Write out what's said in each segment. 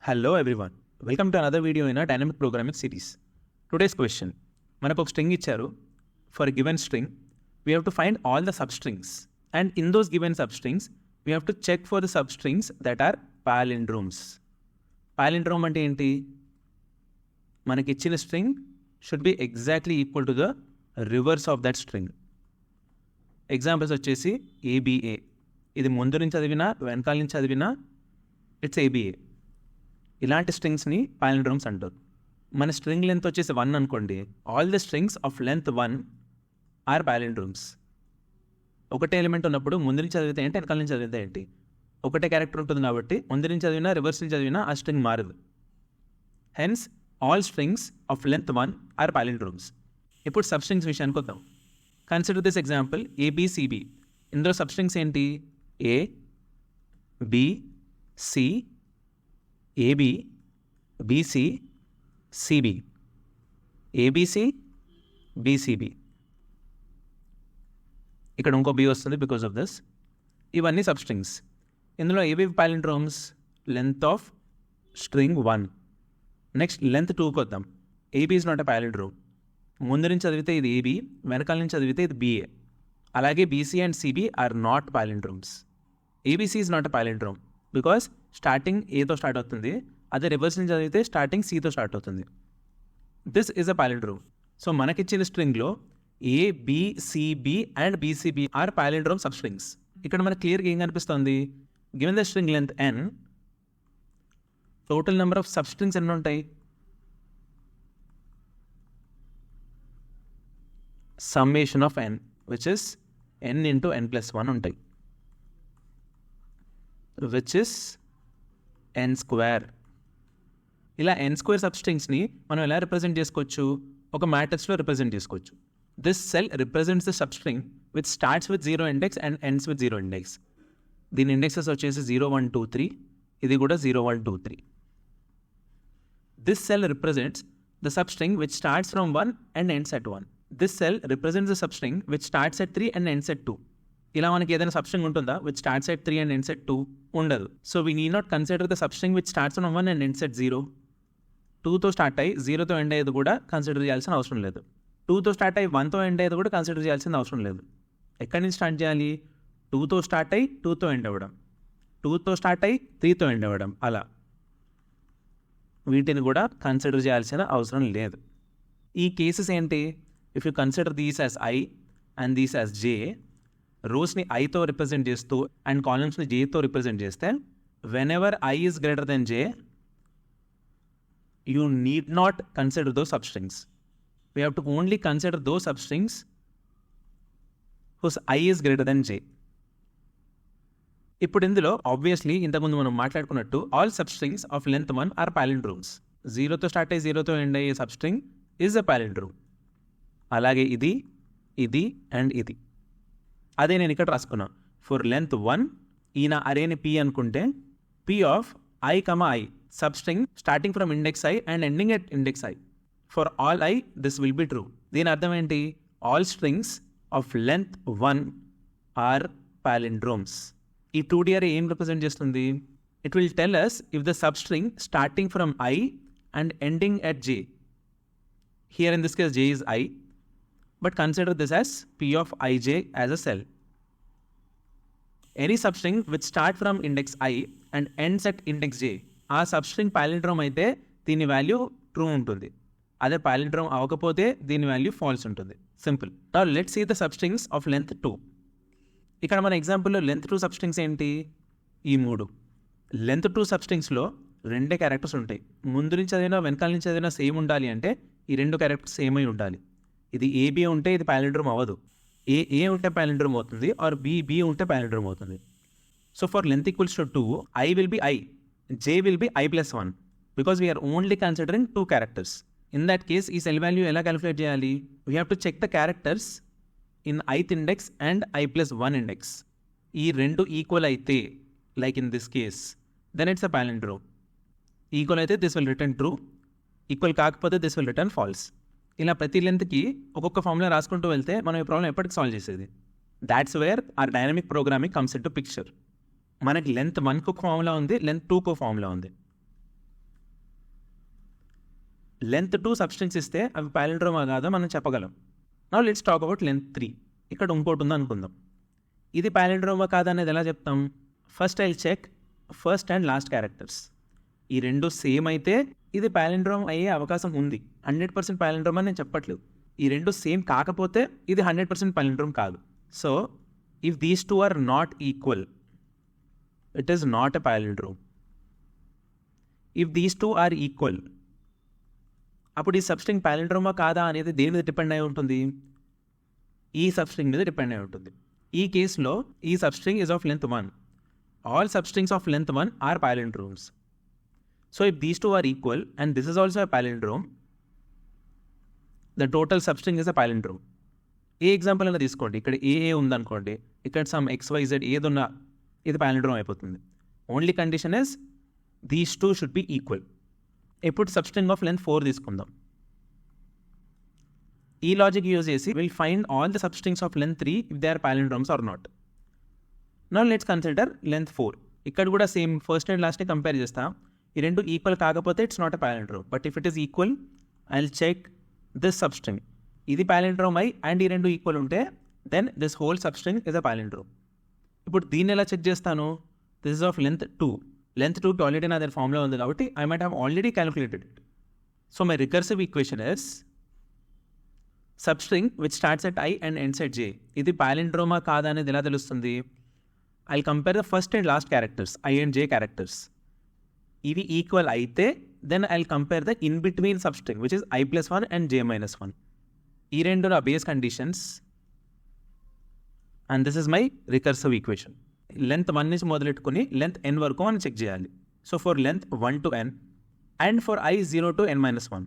Hello everyone, welcome to another video in our dynamic programming series. Today's question, మనకు ఒక string ఇచ్చారు. For a given string, we have to find all the substrings, and in those given substrings, we have to check for the substrings that are palindromes. Palindrome అంటే ఏంటి? మనకి ఇచ్చిన string should be exactly equal to the reverse of that string. Examples వచ్చేసి ABA. ఇది ముందు నుంచి చదివినా వెనకాల నుంచి చదివినా ఇట్స్ ABA. ఇలాంటి స్ట్రింగ్స్ని పాలిండ్రోమ్స్ అంటారు. మన స్ట్రింగ్ లెంత్ వచ్చేసి 1 అనుకోండి, all the strings of length 1 are palindromes. ఒకటే ఎలిమెంట్ ఉన్నప్పుడు ముందు నుంచి చదివితే ఏంటి, వెనకాల నుంచి చదివితే ఏంటి, ఒకటే క్యారెక్టర్ ఉంటుంది కాబట్టి ముందు నుంచి చదివినా రివర్స్ నుంచి చదివినా ఆ స్ట్రింగ్ మారదు. Hence all strings of length 1 are palindromes. ఇప్పుడు సబ్స్ట్రింగ్స్ విషయానికి వద్దాం. Consider this example ABCB. ఇందులో సబ్స్ట్రింగ్స్ ఏంటి? A, B, C, AB, BC, CB, ABC, BCB. ఇక్కడ ఇంకో B వస్తుంది బికాస్ ఆఫ్ దిస్. ఇవన్నీ సబ్స్ట్రింగ్స్. ఇందులో ఏవి palindromes? Length of string 1. Next length 2కి వద్దాం. AB is not a palindrome. ముందు నుంచి చదివితే ఇది AB, వెనకాల నుంచి చదివితే ఇది BA. అలాగే BC and CB are not palindromes. ABC is not a palindrome because starting ఏతో స్టార్ట్ అవుతుంది, అదే రివర్స్ నుంచి చదివితే స్టార్టింగ్ Cతో స్టార్ట్ అవుతుంది. This is a palindrome. So మనకిచ్చిన స్ట్రింగ్లో ABCB and BCB are palindrome substrings. ఇక్కడ మనకు క్లియర్గా ఏం కనిపిస్తుంది? Given the string length n, total number of substrings ఎన్ని ఉంటాయి? Summation of n, which is n into n plus 1 ఉంటాయి, which is n square. ఇలా n square సబ్స్ట్రింగ్స్ని మనం ఎలా రిప్రజెంట్ చేసుకోవచ్చు? ఒక మ్యాట్రిక్స్లో రిప్రజెంట్ చేసుకోవచ్చు. This cell represents the substring which starts with 0 index and ends with 0 index. దీని ఇండెక్సెస్ వచ్చేసి 0 1 2 3, ఇది కూడా 0 1 2 3. This cell represents the substring which starts from 1 and ends at 1. This cell represents the substring which starts at 3 and ends at 2. ఇలా మనకి ఏదైనా substring ఉంటుందా which starts at 3 and ends at 2? ఉండదు. So we need not consider the substring which starts from 1 and ends at 0. 2తో start అయ్యి 0తో end అయ్యేది కూడా కన్సిడర్ చేయాల్సిన అవసరం లేదు. 2తో స్టార్ట్ అయ్యి 1తో ఎండ్ అయ్యేది కూడా కన్సిడర్ చేయాల్సిన అవసరం లేదు. ఎక్కడి నుంచి స్టార్ట్ చేయాలి? 2తో స్టార్ట్ అయ్యి 2తో ఎండ్ అవ్వడం, 2తో స్టార్ట్ అయ్యి 3తో ఎండ్ అవ్వడం, అలా వీటిని కూడా కన్సిడర్ చేయాల్సిన అవసరం లేదు. ఈ కేసెస్ ఏంటి? If you consider these as I and these as J, రోస్ని ఐతో రిప్రజెంట్ చేస్తూ అండ్ కాలమ్స్ని Jతో రిప్రజెంట్ చేస్తే, whenever I is greater than J, you need not consider those substrings. We have to only consider those substrings whose I is greater than J. ఇప్పుడు ఇందులో obviously ఇంతకుముందు మనం మాట్లాడుకున్నట్టు all substrings of length 1 are palindromes. 0తో start అయ్యి 0తో end అయ్యే substring is a palindrome. అలాగే ఇది, ఇది అండ్ ఇది. అదే నేను ఇక్కడ రాసుకున్నా. ఫర్ లెంత్ 1 ఈయన అరేని P అనుకుంటే P of I, I substring starting from index I and ending at index I. For all I this will be true. దీని అర్థం ఏంటి? All strings of length 1 are palindromes. ఈ 2D అరే ఏం represent చేస్తుంది? It will tell us if the substring starting from I and ending at J, here in this case J is I, but consider this as P of ij as a cell. Any substring which start from index I and ends at index J, ఆ substring palindrome అయితే దీని value true ఉంటుంది. అదే palindrome అవ్వకపోతే దీని value false ఉంటుంది. Simple. Now let's see the substrings of length 2. ఇక్కడ మన ఎగ్జాంపుల్లో లెంత్ 2 సబ్స్ట్రింగ్స్ ఏంటి? ఈ 3. లెంత్ 2 సబ్స్ట్రింగ్స్లో 2 క్యారెక్టర్స్ ఉంటాయి. ముందు నుంచి చదివినా వెనకాల నుంచి చదివినా సేమ్ ఉండాలి అంటే ఈ 2 క్యారెక్టర్స్ సేమ్ అయి ఉండాలి. ఇది AB ఉంటే ఇది పాలిండ్రోమ్ అవ్వదు. A ఉంటే పాలిండ్రోమ్ అవుతుంది, ఆర్ B ఉంటే పాలిండ్రోమ్ అవుతుంది. So for length equals to 2, I will be I, J will be I plus 1 because we are only considering 2 characters. In that case ఈ సెల్ వాల్యూ ఎలా calculate చేయాలి? We have to check the characters in ith index and I plus 1 index. ఈ 2 equal అయితే, like in this case, then it's a palindrome. Equal అయితే this will return true, equal కాకపోతే this will return false. ఇలా ప్రతి లెంత్కి ఒక్కొక్క formula రాసుకుంటూ వెళ్తే మనం ఈ ప్రాబ్లం ఎప్పటికి సాల్వ్ చేసేది. That's where our dynamic programming comes into picture. మనకి లెంత్ 1కు ఫార్ములా ఉంది, లెంత్ 2కు ఫార్ములా ఉంది. లెంత్ 2 సబ్స్ట్రింగ్స్ ఇస్తే అవి పాలిండ్రోమా కాదా మనం చెప్పగలం. Now let's talk about length 3. ఇక్కడ ఇంకోటి ఉంది అనుకుందాం. ఇది పాలిండ్రోమా కాదా అనేది ఎలా చెప్తాం? First I check first and last characters. ఈ రెండు సేమ్ అయితే ఇది పాలిండ్రోమ్ అయ్యే అవకాశం ఉంది. 100% పాలిండ్రోమ్ అని నేను చెప్పట్లేదు. ఈ రెండు సేమ్ కాకపోతే ఇది 100% పాలిండ్రోమ్ కాదు. So if these two are not equal, it is not a palindrome. If these two are equal, అప్పుడు ఈ సబ్స్ట్రింగ్ పాలిండ్రోమా కాదా అనేది దేని మీద డిపెండ్ అయి ఉంటుంది? ఈ సబ్స్ట్రింగ్ మీద డిపెండ్ అయి ఉంటుంది. ఈ కేసులో ఈ substring is of length 1. All substrings of length 1 are palindromes. So if these two are equal and this is also a palindrome, the total substring is a palindrome. A example అయినా తీసుకోండి. ఇక్కడ ఏ ఉందనుకోండి, ఇక్కడ సమ్ XYZ ఏదున్నా ఇది palindrome అయిపోతుంది. Only condition is these two should be equal. ఇప్పుడు substring of length 4 తీసుకుందాం. ఈ లాజిక్ యూజ్ చేసి will find all the substrings of length 3 if they are palindromes or not. Now let's consider length 4. ఇక్కడ కూడా same first and లాస్ట్ని compare చేస్తాం. ఈ రెండు ఈక్వల్ కాకపోతే it's not a palindrome. But if it is equal, I will check this substring. ఇది palindrome అయి and ఈ రెండు ఈక్వల్ ఉంటే then this whole substring is a palindrome. ఇప్పుడు దీన్ని ఎలా చెక్ చేస్తాను? This is of length 2. Length 2కి ఆల్రెడీ నా దగ్గర ఫార్ములా ఉంది కాబట్టి I might have already calculated it. So my recursive equation is substring which starts at I and ends at J. ఇది పాలిండ్రోమా కాదా అనేది ఎలా తెలుస్తుంది? I compare the first and last characters, I and J characters. ఇవి equal అయితే then I compare the in between substring which is I+1 and J-1. ఈ రెండు నా base conditions and this is my recursive equation. Length 1 నుంచి మొదలెట్టుకుని length n వరకు మనం check చేయాలి. So for length 1 to n and for I 0 to n-1.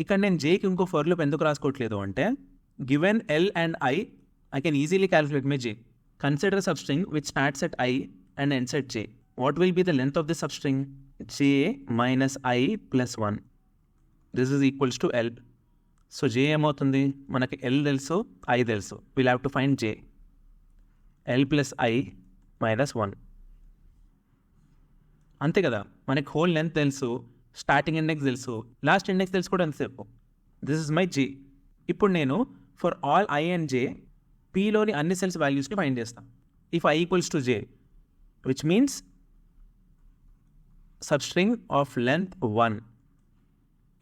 ఇక్కడ నేను జేకి ఇంకో ఫర్ లూప్ ఎందుకు రాసుకోవట్లేదు అంటే given L and I can easily calculate my J. Consider substring which starts at I and ends at J. What will be the length of the substring? J minus I+1. This is equals to L. So J ఏమవుతుంది? మనకి L తెలుసు, I తెలుసు. Will have to find J. L plus I minus 1. అంతే కదా, మనకి whole length తెలుసు, starting index తెలుసు, last index తెలుసు కూడా ఎంతసేపు. This is my J. ఇప్పుడు నేను for all I and J Pలోని అన్ని సెల్స్ వాల్యూస్ని ఫైండ్ చేస్తాను. If I equals to J which means substring of length 1.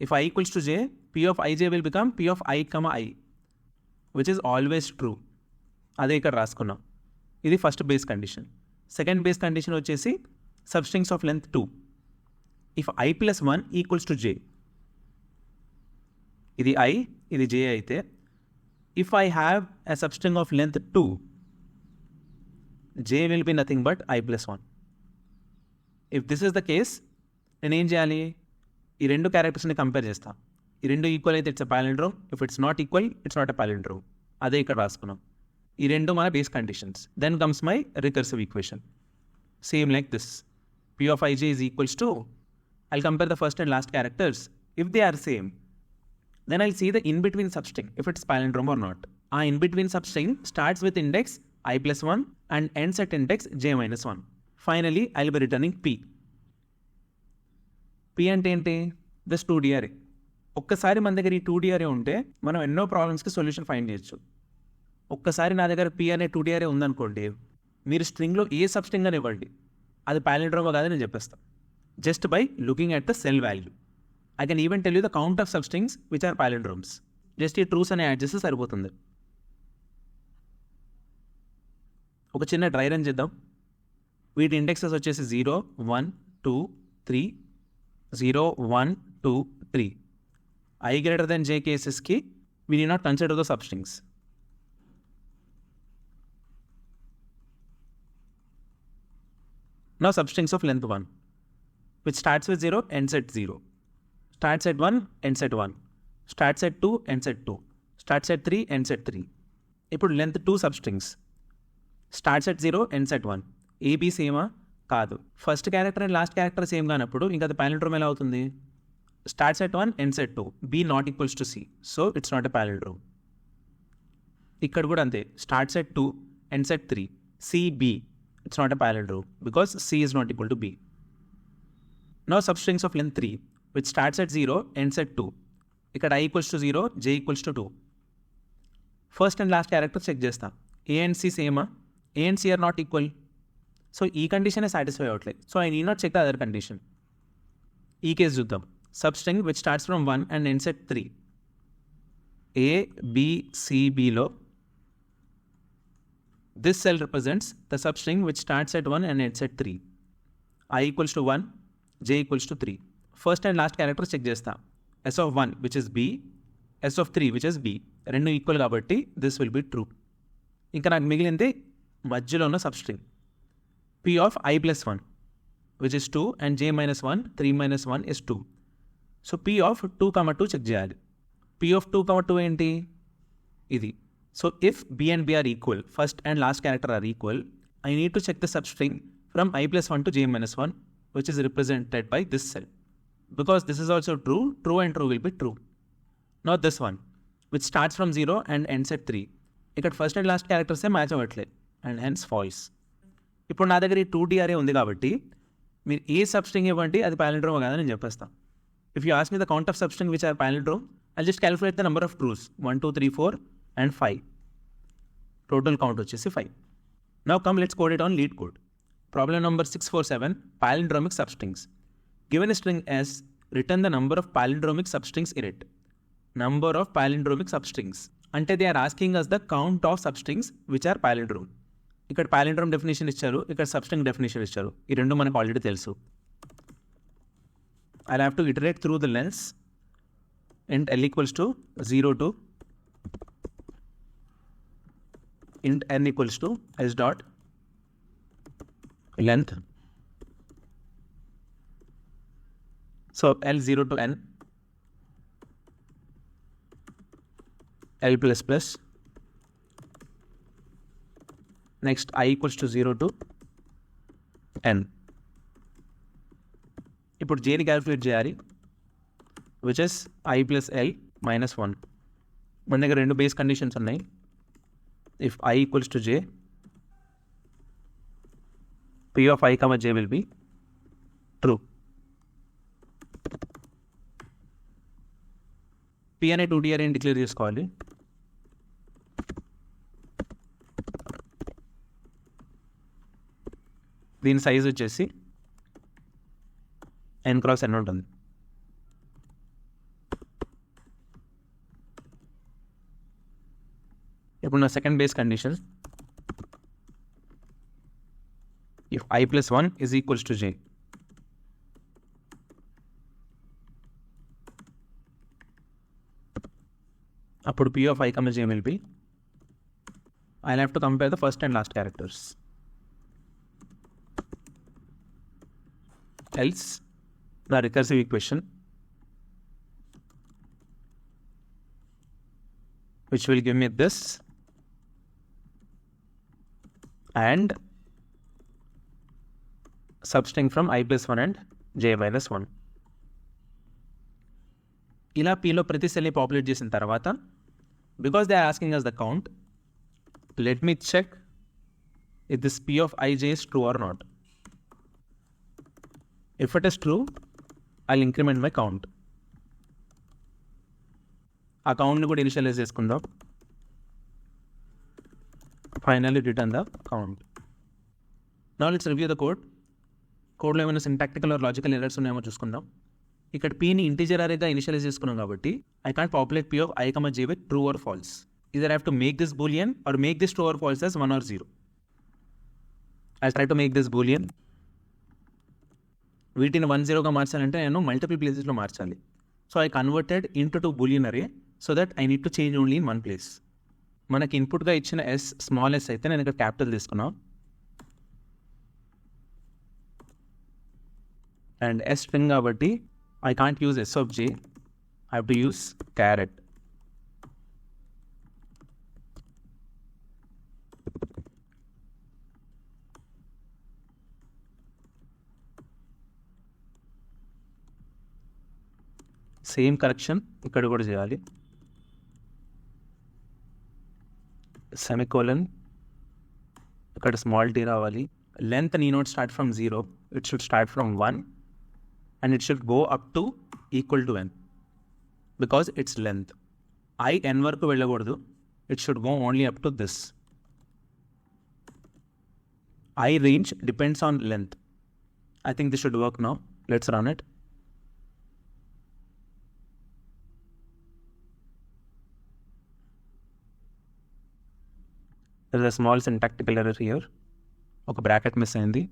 If I equals to J, P of Ij will become P of I, I, which is always true. అదే ఇక్కడ రాసుకున్నాం. ఇది first base condition. Second base condition వచ్చేసి substrings of length 2. If I+1 equals to J, ఇది I, ఇది J అయితే if I have a substring of length 2, J will be nothing but I+1. If this is the case, నేను ఏం చేయాలి? ఈ రెండు క్యారెక్టర్స్ని compare చేస్తా. ఈ రెండు ఈక్వల్ అయితే it's a palindrome. If it's not equal, it's not a palindrome. అదే ఇక్కడ రాసుకున్నాం. ఈ రెండు మన base conditions. Then comes my recursive equation. Same like this. P of Ij is equals to, I'll compare the first and last characters. If they are same, then I'll see the in-between substring, if it's palindrome or not. Our in-between substring starts with index I+1 and ends at index J-1. Finally, I'll be returning P. P అంటే ఏంటి? This 2D array. ఒక్కసారి మన దగ్గర ఈ 2D array ఉంటే మనం ఎన్నో ప్రాబ్లమ్స్కి solution find చేయొచ్చు. ఒక్కసారి నా దగ్గర P అనే 2D array ఉందనుకోండి, మీరు స్ట్రింగ్లో ఏ సబ్స్ట్రింగ్ అని ఇవ్వండి, అది పాలిండ్రోమ్ కాదని నేను చెప్పేస్తాను. Just by looking at the cell value. I can even tell you the count of substrings which are palindromes. Just ఈ ట్రూస్ అని యాడ్ చేస్తే సరిపోతుంది. ఒక చిన్న డ్రై రన్ చేద్దాం. వీటి ఇండెక్సెస్ వచ్చేసి 0, 1, 2, 3, 0, 1, 2, 3. I greater than J కేసెస్కి we need not consider the substrings. Now substrings of length 1, which starts with 0, ends at 0. Starts at 1, ends at 1. Starts at 2, ends at 2. Starts at 3, ends at 3. ఇప్పుడు length 2 substrings. Starts at 0, ends at 1. AB సేమా? కాదు. First character and last character same కానప్పుడు ఇంకా అది palindrome ఎలా అవుతుంది? Starts at 1, ends at 2. B not equals to C. So it's not a palindrome. ఇక్కడ కూడా అంతే. Starts at 2, ends at 3. C, B. It's not a palindrome because C is not equal to B. Now substrings of length 3. which starts at 0, ends at 2. ఇక్కడ I equals to 0, J equals to 2. First and last character check చేస్తాం. A and C సేమా? A and C are not equal. So ఈ కండిషనే satisfy అవ్వట్లేదు. So I need not check the other condition. ఈ case చూద్దాం. Substring which starts from 1 and ends at 3. A, B, C, Bలో this cell represents the substring which starts at 1 and ends at 3. I equals to 1, J equals to 3. First and last character check చేస్తా. S of 1 which is B, S of 3 which is B. రెండు equal కాబట్టి this will be true. ఇంకా నాకు మిగిలింది మధ్యలో ఉన్న substring. P of I plus 1 which is 2 and J minus 1, 3 minus 1 is 2. So P of 2, 2 check చేయాలి. P of 2, 2 ఏంటి? ఇది. So if B and B are equal, first and last character are equal, I need to check the substring from I plus 1 to J minus 1, which is represented by this cell. Because this is also true, true and true will be true. Not this one, which starts from 0 and ends at 3. ఇక్కడ first and last క్యారెక్టర్సే match అవ్వట్లేదు and hence falls. ఇప్పుడు నా దగ్గర ఈ 2D array ఉంది కాబట్టి మీరు ఏ substring ఇవ్వండి అది palindrome కాదని నేను చెప్పేస్తాను. If you ask me the count of substring which are palindrome, I'll just calculate the number of trues 1, 2, 3, 4 and 5. Total count వచ్చేసి 5. Now come let's code it on lead code. Problem number 647, palindromic substrings. Given a string S, return the number of palindromic substrings in it. Number of palindromic substrings. అంటే they are asking us the count of substrings which are palindrome. ఇక్కడ palindrome definition ఇచ్చారు, ఇక్కడ substring definition ఇచ్చారు. ఈ రెండు మనకు already తెలుసు. I'll have to iterate through the lengths. Int L equals to 0 to int N equals to S dot length. So L 0 to N, L plus plus. Next I equals to 0 to N. ఇప్పుడు Jని calculate చేయాలి, which is I plus L minus 1. మన దగ్గర రెండు base conditions ఉన్నాయి. If I equals to J, P of I, J will be true. P అనే 2D array declare చేసుకోవాలి. దీని size వచ్చేసి n cross n ఉంటుంది. ఇప్పుడు నా second base condition, if I plus 1 is equals to J, అప్పుడు P of I, J will be, I'll have to compare the first and last characters. Else the recursive equation, which will give me this and substring from I plus 1 and J minus 1. ఇలా Pలో ప్రతి సెల్ని populate చేసిన తర్వాత, because they are asking us the count, let me check if this P of ij is true or not. If it is true, I'll increment my count. ఆ కౌంట్ని కూడా initialise చేసుకుందాం. Finally return the count. Now let's review the code. కోడ్లో ఏమైనా syntactical are logical errors ఉన్నాయేమో చూసుకుందాం. ఇక్కడ Pని integer అరేగా initialise చేసుకున్నాం కాబట్టి I can't populate P of I, J with true or false. Either I have to make this boolean or make this true or false as 1 or 0. I'll try to make this boolean. వీటిని 1, 0గా మార్చాలంటే నేను multiple ప్లేసెస్లో మార్చాలి. So I converted into 2 Boolean array so that I need to change only in 1 place. మనకి ఇన్పుట్గా ఇచ్చిన S small s అయితే నేను ఇక్కడ క్యాపిటల్ తీసుకున్నాం అండ్ S స్ట్రింగ్ కాబట్టి I can't use S of J, I have to use caret. Same correction ఇక్కడ కూడా చేయాలి. సెమికోలన్, ఇక్కడ స్మాల్ t రావాలి. Length need not start from 0, it should start from 1 and it should go up to equal to n because it's length. I n వరకు వెళ్ళకూడదు, it should go only up to this. I range depends on length. I think this should work now. Let's run it. There's a small syntactical error here. ఒక bracket miss అయింది.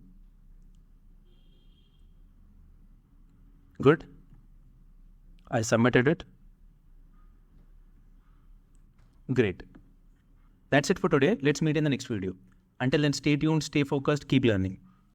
Good. I submitted it. Great. That's it for today. Let's meet in the next video. Until then, stay tuned, stay focused, keep learning.